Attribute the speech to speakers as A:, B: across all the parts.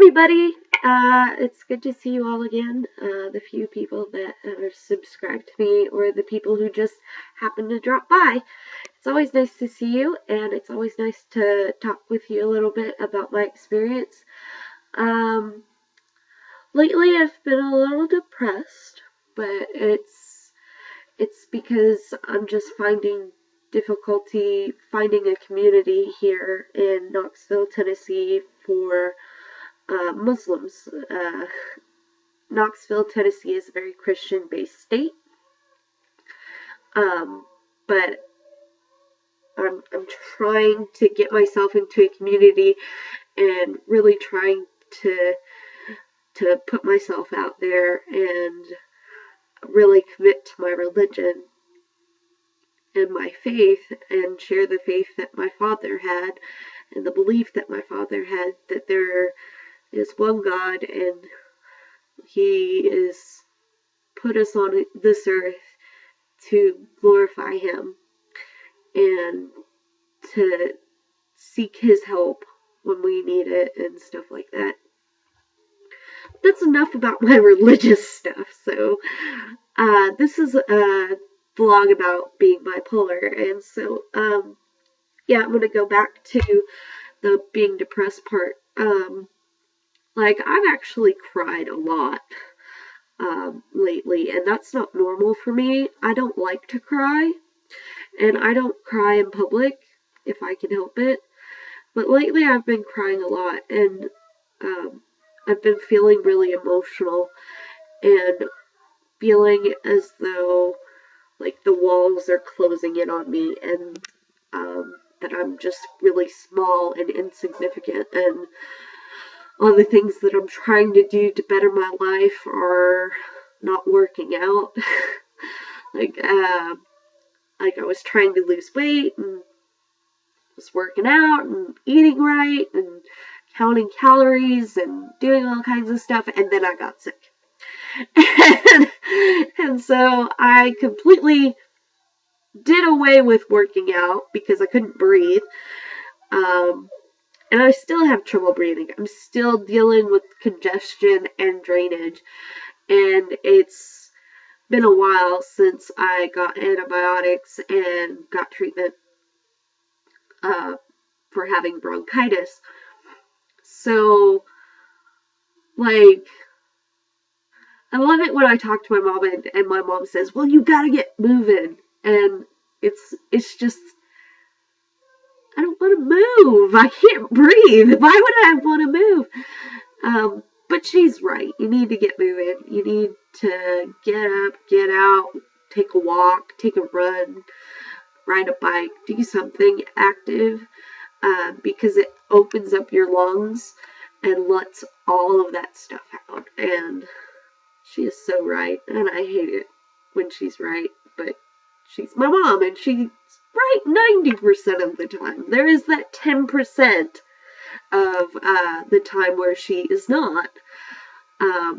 A: everybody. It's good to see you all again. The few people that are subscribed to me or the people who just happen to drop by. It's always nice to see you, and it's always nice to talk with you a little bit about my experience. Um, Lately I've been a little depressed, but it's because I'm just finding difficulty finding a community here in Knoxville, Tennessee for Muslims. Knoxville, Tennessee is a very Christian-based state, but I'm trying to get myself into a community and really trying to put myself out there and really commit to my religion and my faith and share the faith that my father had and the belief that my father had that there is one God and he is put us on this earth to glorify him and to seek his help when we need it and stuff like that. That's enough about my religious stuff. So this is a vlog about being bipolar, and so yeah, I'm gonna go back to the being depressed part. Like, I've actually cried a lot lately, and that's not normal for me. I don't like to cry, and I don't cry in public if I can help it. But lately I've been crying a lot, and I've been feeling really emotional and feeling as though like the walls are closing in on me and that I'm just really small and insignificant, and all the things that I'm trying to do to better my life are not working out. like I was trying to lose weight and was working out and eating right and counting calories and doing all kinds of stuff, and then I got sick. and so I completely did away with working out because I couldn't breathe. And I still have trouble breathing. I'm still dealing with congestion and drainage. And it's been a while since I got antibiotics and got treatment for having bronchitis. So, like, I love it when I talk to my mom and my mom says, well, you gotta get moving. And it's just, I don't want to move. I can't breathe. Why would I want to move? But she's right. You need to get moving. You need to get up, get out, take a walk, take a run, ride a bike, do something active, because it opens up your lungs and lets all of that stuff out. And she is so right, and I hate it when she's right, but she's my mom, and she's right 90% of the time. There is that 10% of the time where she is not.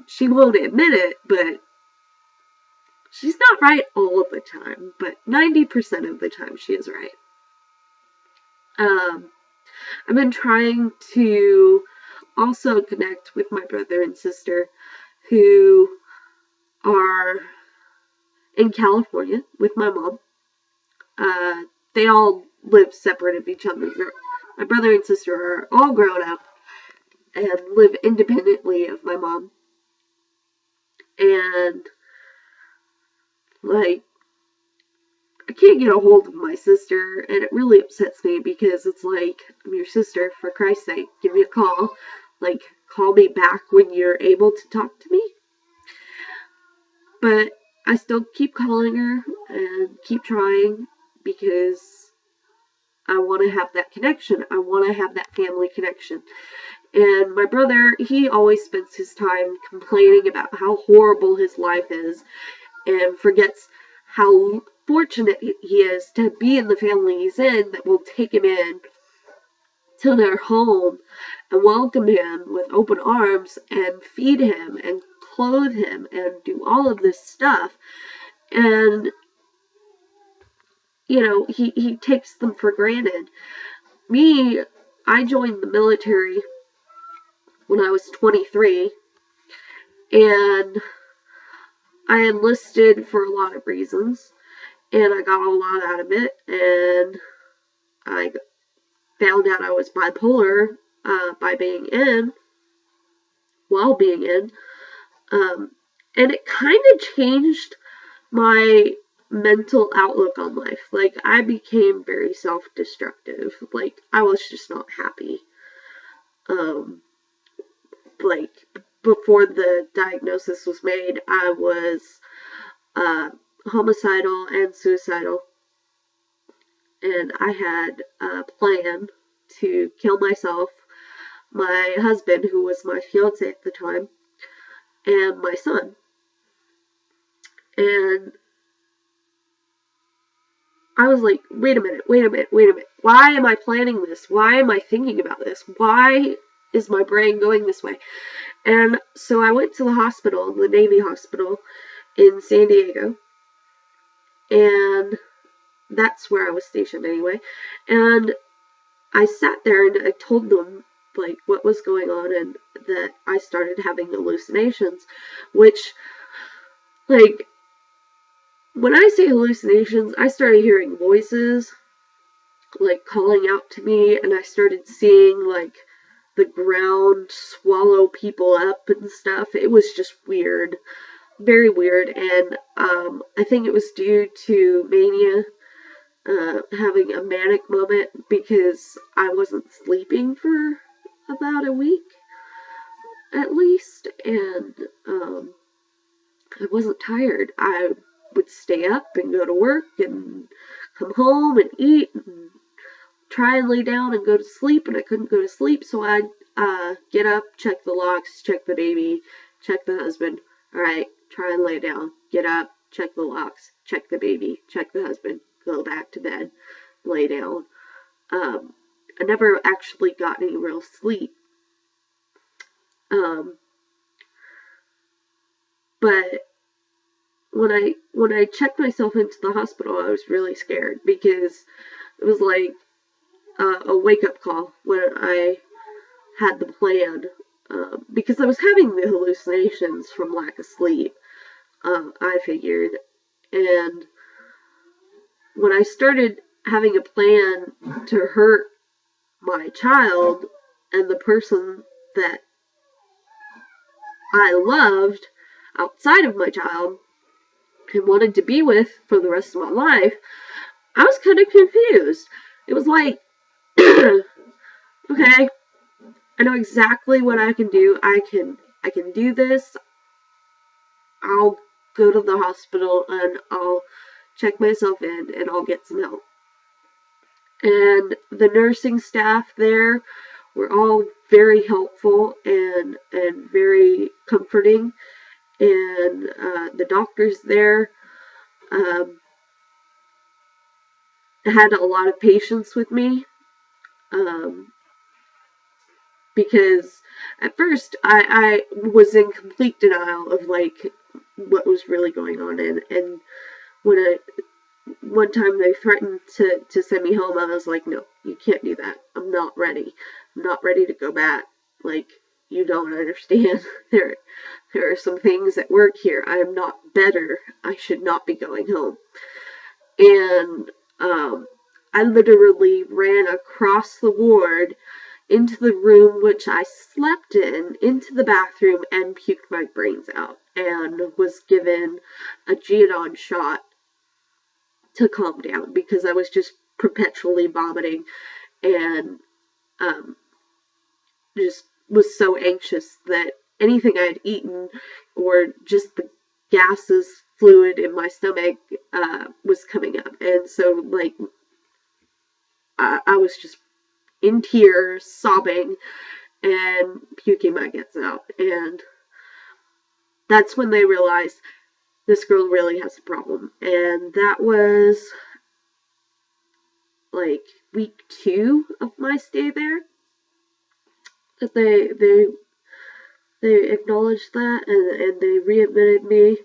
A: She won't admit it, but she's not right all of the time, but 90% of the time she is right. I've been trying to also connect with my brother and sister who are in California with my mom. They all live separate of each other. My brother and sister are all grown up and live independently of my mom. And, like, I can't get a hold of my sister, and it really upsets me because it's like, I'm your sister, for Christ's sake, give me a call. Like, call me back when you're able to talk to me. But I still keep calling her and keep trying because I want to have that connection. I want to have that family connection. And my brother, he always spends his time complaining about how horrible his life is and forgets how fortunate he is to be in the family he's in that will take him in to their home and welcome him with open arms and feed him and clothe him and do all of this stuff. And, you know, he takes them for granted. Me, I joined the military when I was 23, and I enlisted for a lot of reasons, and I got a lot out of it, and I found out I was bipolar by being in, while being in, and it kind of changed my mental outlook on life. Like, I became very self-destructive. Like, I was just not happy. Like, before the diagnosis was made, I was homicidal and suicidal. And I had a plan to kill myself, my husband, who was my fiance at the time, and my son. And I was like, wait a minute. Why am I planning this? Why am I thinking about this? Why is my brain going this way? And so I went to the hospital, the Navy hospital in San Diego. And that's where I was stationed anyway. And I sat there and I told them, like, what was going on, and that I started having hallucinations, which, like, when I say hallucinations, I started hearing voices, like, calling out to me, and I started seeing, like, the ground swallow people up and stuff. It was just weird. Very weird, and I think it was due to mania, having a manic moment, because I wasn't sleeping for about a week, at least, and I wasn't tired. I would stay up and go to work and come home and eat and try and lay down and go to sleep, and I couldn't go to sleep, so I'd get up, check the locks, check the baby, check the husband. Alright, try and lay down, get up, check the locks, check the baby, check the husband, go back to bed, lay down. I never actually got any real sleep. But when I checked myself into the hospital, I was really scared, because it was like a wake-up call when I had the plan, because I was having the hallucinations from lack of sleep, I figured, and when I started having a plan to hurt my child and the person that I loved outside of my child and wanted to be with for the rest of my life, I was kind of confused. It was like, okay, I know exactly what I can do. I can do this. I'll go to the hospital and I'll check myself in and I'll get some help. And the nursing staff there were all very helpful and very comforting. And the doctors there had a lot of patience with me, because at first I was in complete denial of, like, what was really going on, and when one time they threatened to send me home, I was like, no, you can't do that. I'm not ready. I'm not ready to go back. Like, you don't understand. There are some things at work here. I am not better. I should not be going home. And I literally ran across the ward into the room which I slept in, into the bathroom, and puked my brains out, and was given a Geodon shot to calm down, because I was just perpetually vomiting, and just was so anxious that anything I'd eaten, or just the gases, fluid in my stomach, was coming up. And so, like, I was just in tears, sobbing, and puking my guts out. And that's when they realized this girl really has a problem. And that was, like, week 2 of my stay there, that they acknowledged that, and they readmitted me.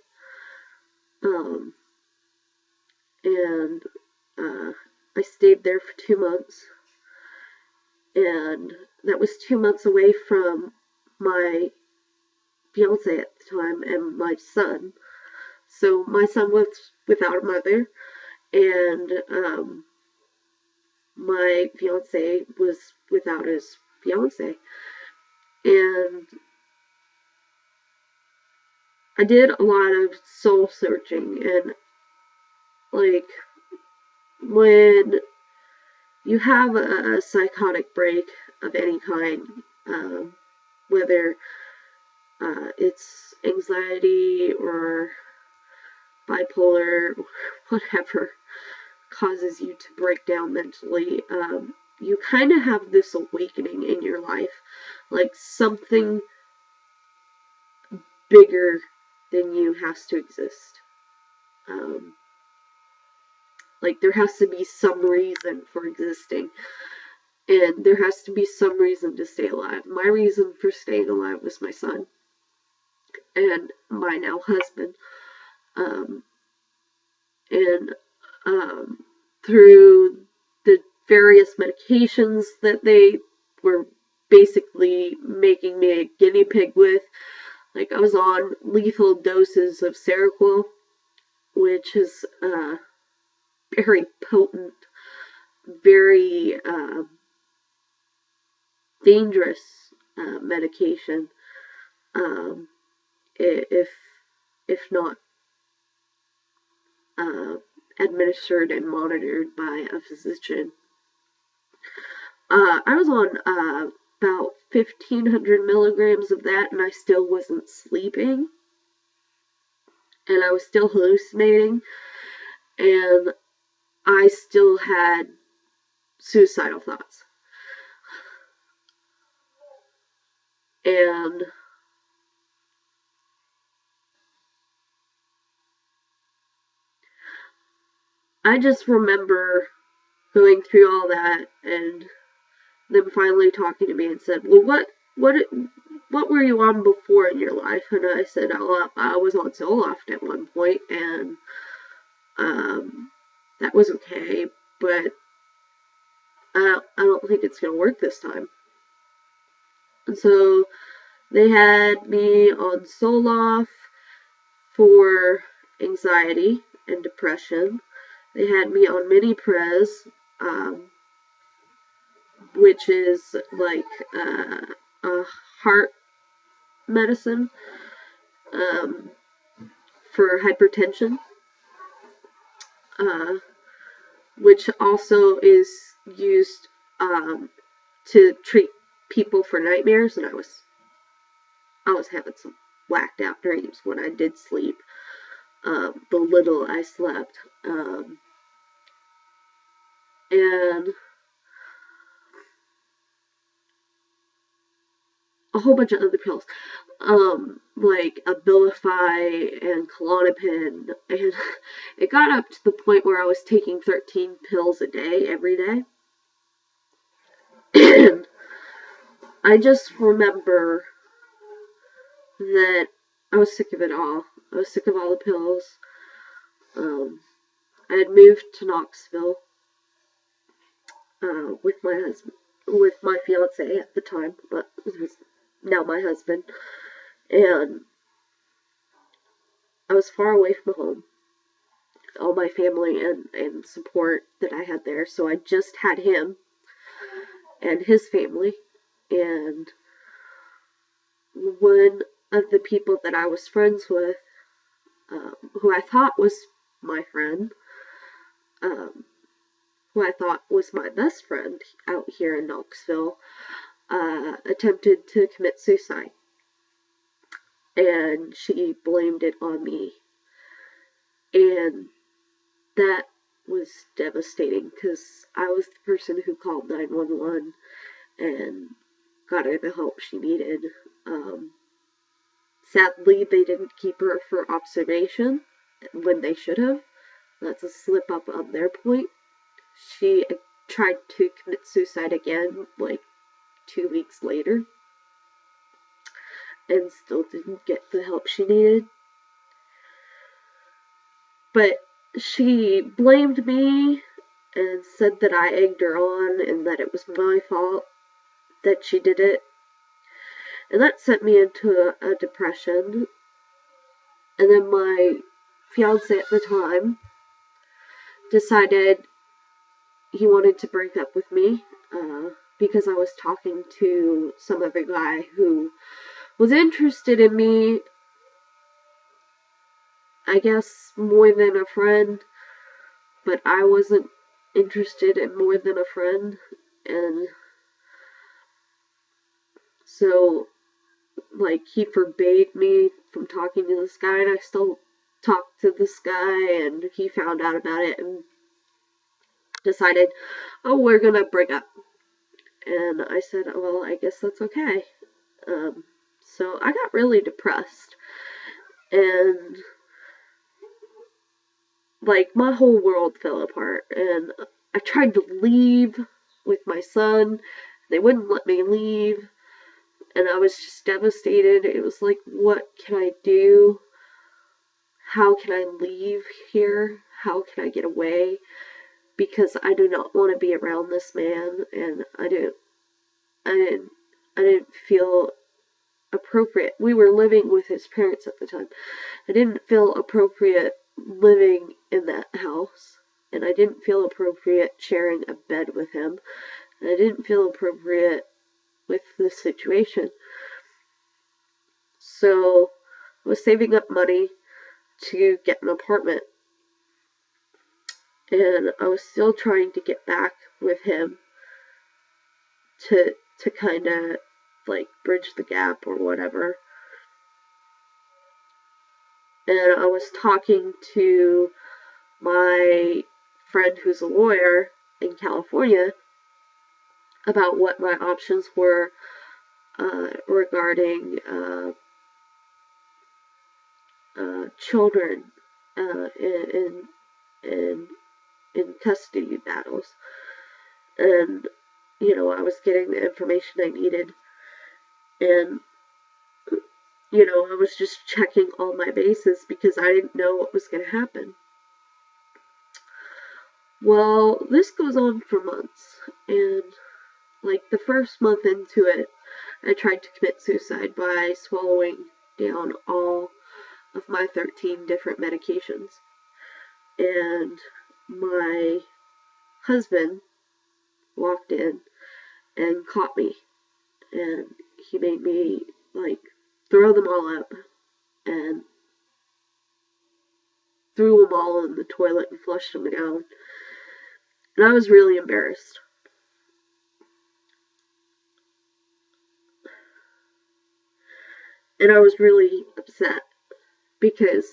A: And I stayed there for 2 months. And that was 2 months away from my fiance at the time and my son. So my son was without a mother, and my fiance was without his fiance. And I did a lot of soul searching, and like when you have a psychotic break of any kind, whether it's anxiety or bipolar, whatever causes you to break down mentally, you kind of have this awakening in your life, like something bigger than you has to exist. Like there has to be some reason for existing, and there has to be some reason to stay alive. My reason for staying alive was my son and my now husband. Um, and through the various medications that they were basically making me a guinea pig with, like I was on lethal doses of Seroquel, which is very potent, very dangerous medication, if not administered and monitored by a physician. I was on about 1,500 milligrams of that, and I still wasn't sleeping, and I was still hallucinating, and I still had suicidal thoughts. And I just remember going through all that and them finally talking to me and said, well, what were you on before in your life? And I said, oh, I was on Zoloft at one point, and that was okay, but I don't think it's going to work this time. And so they had me on Zoloft for anxiety and depression. They had me on Miniprez, which is like a heart medicine for hypertension, which also is used to treat people for nightmares. And I was having some whacked out dreams when I did sleep. The little I slept, and a whole bunch of other pills, like Abilify and Klonopin, and it got up to the point where I was taking 13 pills a day, every day. And I just remember that I was sick of it all. I was sick of all the pills. I had moved to Knoxville with my husband, with my fiance at the time, but it was now my husband, and I was far away from home, all my family and support that I had there, so I just had him and his family, and one of the people that I was friends with, who I thought was my friend, who I thought was my best friend out here in Knoxville, attempted to commit suicide. And she blamed it on me. And that was devastating because I was the person who called 911 and got her the help she needed. Sadly, they didn't keep her for observation when they should have. That's a slip up on their point. She tried to commit suicide again, like 2 weeks later, and still didn't get the help she needed. But she blamed me and said that I egged her on and that it was my fault that she did it. And that sent me into a depression. And then my fiance at the time decided he wanted to break up with me because I was talking to some other guy who was interested in me, I guess more than a friend, but I wasn't interested in more than a friend. And so, like, he forbade me from talking to this guy, and I still talked to this guy, and he found out about it and decided, oh, we're gonna break up. And I said, well, I guess that's okay. So I got really depressed, and like my whole world fell apart, and I tried to leave with my son. They wouldn't let me leave, and I was just devastated. It was like, what can I do? How can I leave here? How can I get away? Because I do not want to be around this man, and I didn't feel appropriate. We were living with his parents at the time. I didn't feel appropriate living in that house, and I didn't feel appropriate sharing a bed with him, and I didn't feel appropriate with the situation. So I was saving up money to get an apartment, and I was still trying to get back with him to kind of like bridge the gap or whatever. And I was talking to my friend who's a lawyer in California about what my options were regarding children in custody battles. And, you know, I was getting the information I needed. And, you know, I was just checking all my bases because I didn't know what was going to happen. Well, this goes on for months. And, like, the first month into it, I tried to commit suicide by swallowing down all of my 13 different medications. And my husband walked in and caught me, and he made me like throw them all up and threw them all in the toilet and flushed them down. And I was really embarrassed. And I was really upset because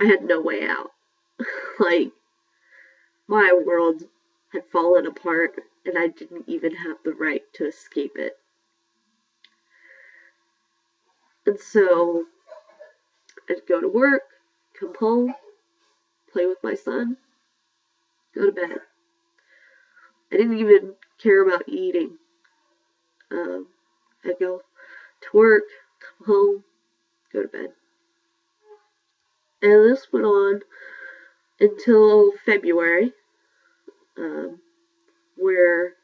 A: I had no way out. Like, my world had fallen apart, and I didn't even have the right to escape it. And so I'd go to work, come home, play with my son, go to bed. I didn't even care about eating. I'd go to work, come home, go to bed. And this went on until February, where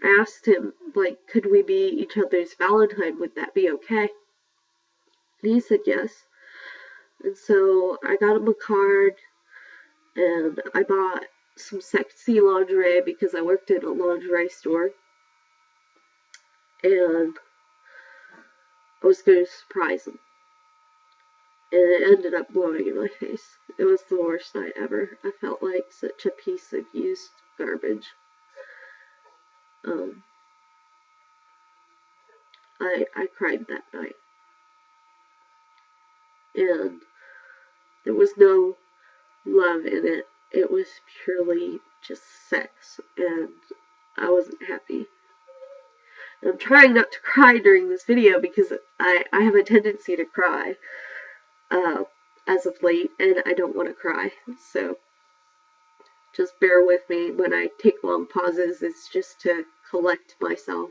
A: I asked him, like, could we be each other's Valentine? Would that be okay? And he said yes. And so I got him a card, and I bought some sexy lingerie because I worked in a lingerie store. And I was going to surprise him. And it ended up blowing in my face. It was the worst night ever. I felt like such a piece of used garbage. I cried that night. And there was no love in it. It was purely just sex. And I wasn't happy. And I'm trying not to cry during this video because I have a tendency to cry as of late, and I don't want to cry. So just bear with me when I take long pauses. It's just to collect myself.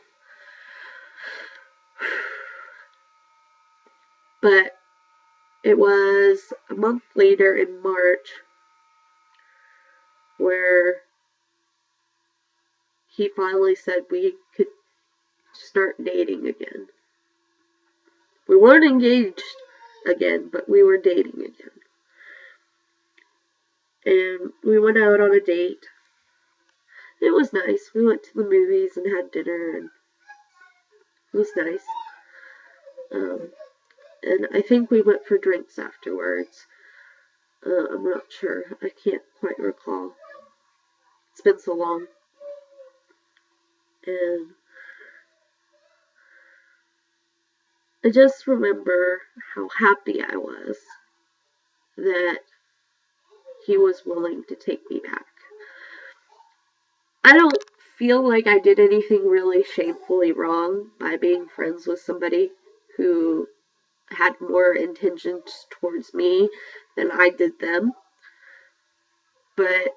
A: But it was a month later in March where he finally said we could start dating again. We weren't engaged again, but we were dating again. And we went out on a date. It was nice. We went to the movies and had dinner, and it was nice. And I think we went for drinks afterwards. I'm not sure. I can't quite recall. It's been so long. And I just remember how happy I was that he was willing to take me back. I don't feel like I did anything really shamefully wrong by being friends with somebody who had more intentions towards me than I did them. But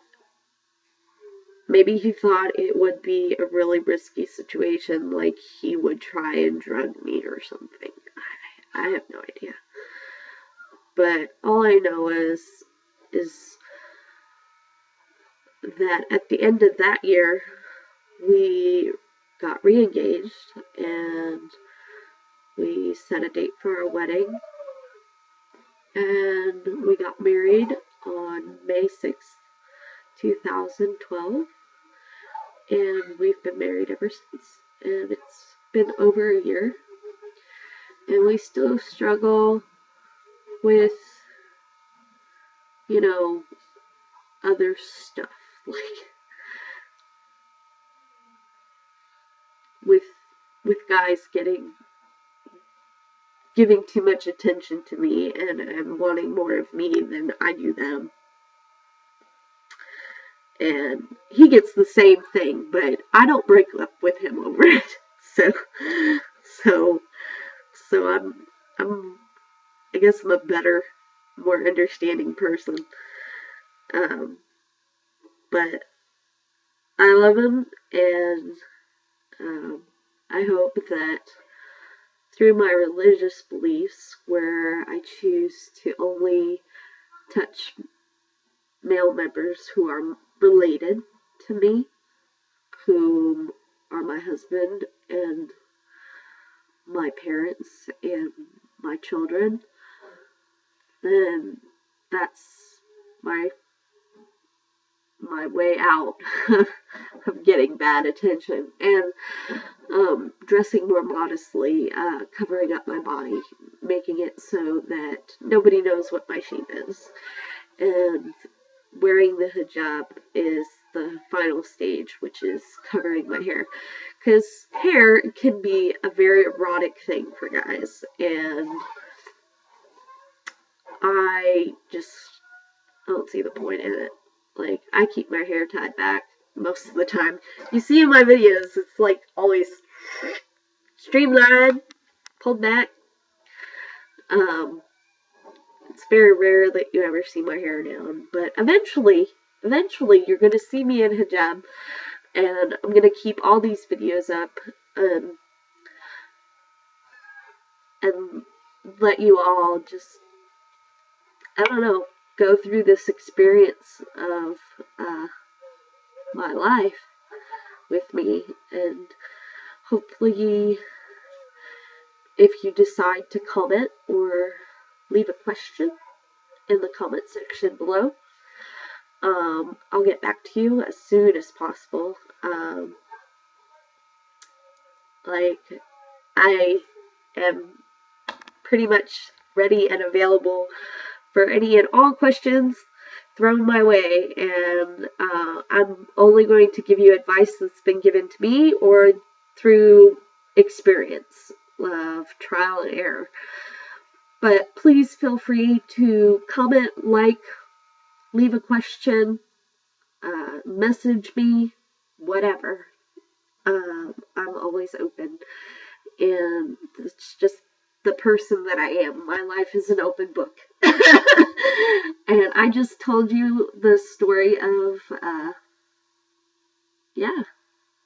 A: maybe he thought it would be a really risky situation, like he would try and drug me or something. I have no idea. But all I know is that at the end of that year, we got re-engaged and we set a date for our wedding. And we got married on May 6th, 2012. And we've been married ever since. And it's been over a year. And we still struggle with, other stuff. Like, with guys giving too much attention to me and wanting more of me than I do them. And he gets the same thing, but I don't break up with him over it. So I guess I'm a better, more understanding person. But I love him, and I hope that through my religious beliefs, where I choose to only touch male members who are related to me, who are my husband and my parents and my children, then that's my way out of getting bad attention. And dressing more modestly, covering up my body, making it so that nobody knows what my shape is. And wearing the hijab is the final stage, which is covering my hair. Because hair can be a very erotic thing for guys, and I just don't see the point in it. Like, I keep my hair tied back most of the time. You see in my videos, it's like always streamlined, pulled back. It's very rare that you ever see my hair down, but eventually you're going to see me in hijab, and I'm going to keep all these videos up, and let you all just, I don't know, go through this experience of my life with me. And hopefully, if you decide to comment or leave a question in the comment section below, I'll get back to you as soon as possible. I am pretty much ready and available for any and all questions thrown my way, and I'm only going to give you advice that's been given to me or through experience of trial and error. But please feel free to comment, like, leave a question, message me, whatever. I'm always open, and it's just the person that I am. My life is an open book. And I just told you the story of,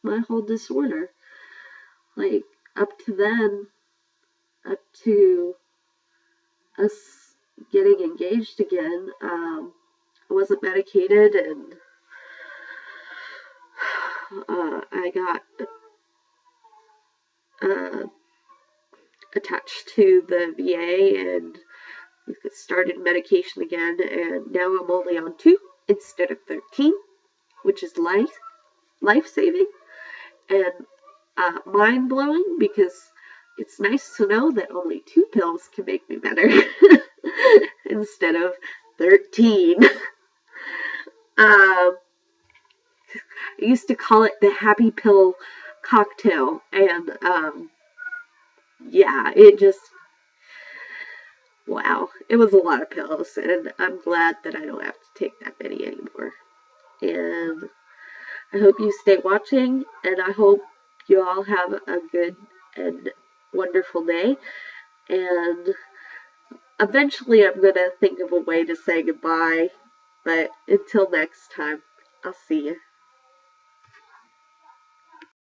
A: my whole disorder. Like, up to us getting engaged again, I wasn't medicated, and attached to the VA and started medication again, and now I'm only on 2 instead of 13, which is life-saving and mind-blowing, because it's nice to know that only 2 pills can make me better instead of 13. I used to call it the happy pill cocktail, and yeah, wow, it was a lot of pills, and I'm glad that I don't have to take that many anymore. And I hope you stay watching, and I hope you all have a good and wonderful day. And eventually I'm going to think of a way to say goodbye, but until next time, I'll see you.